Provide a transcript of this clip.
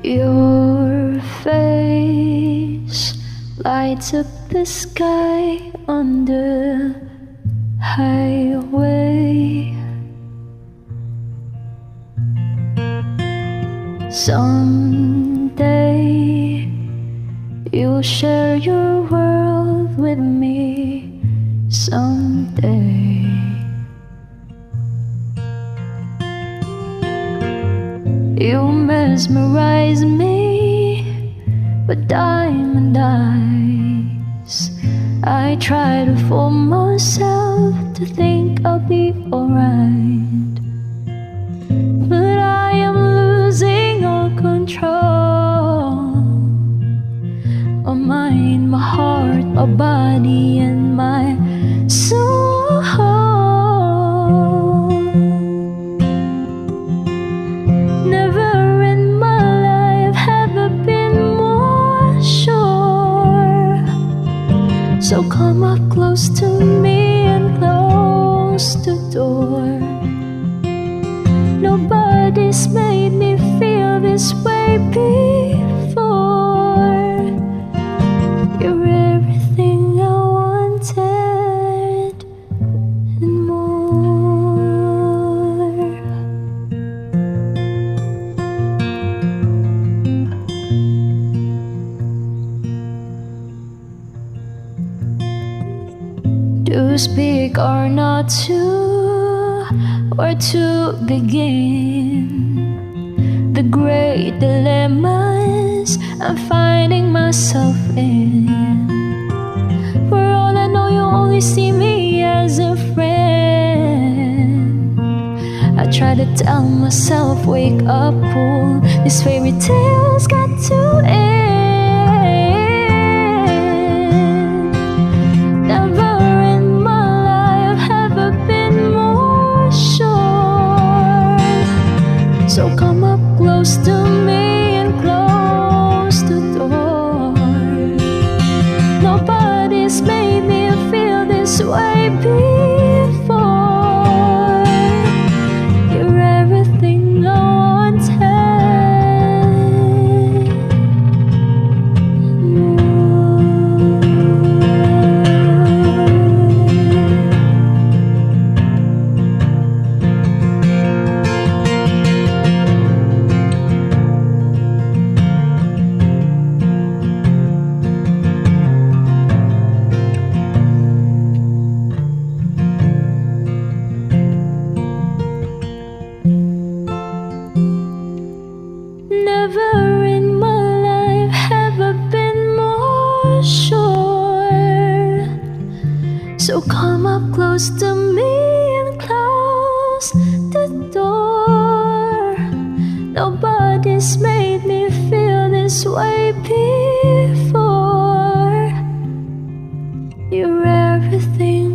Your face lights up the sky on the highway. Someday you'll share your world with me. Someday you mesmerize me with diamond eyes. I try to fool myself to think I'll be alright, but I am losing all control. My mind, my heart, my body, and my soul. Never in my life have I been more sure. So come up close to me and close the door. Nobody's made me feel this way before. You're everything I wanted and more. To speak or not to, or to begin. The great dilemmas I'm finding myself in. For all I know, you only see me as a friend. I try to tell myself, wake up, fool, this fairy tale's got to end. Never in my life have I been more sure. So come up close to me and close the door. Nobody's made me feel this way before. You're everything I wanted. Never in my life have I been more sure. So come up close to me and close the door. Nobody's made me feel this way before. You're everything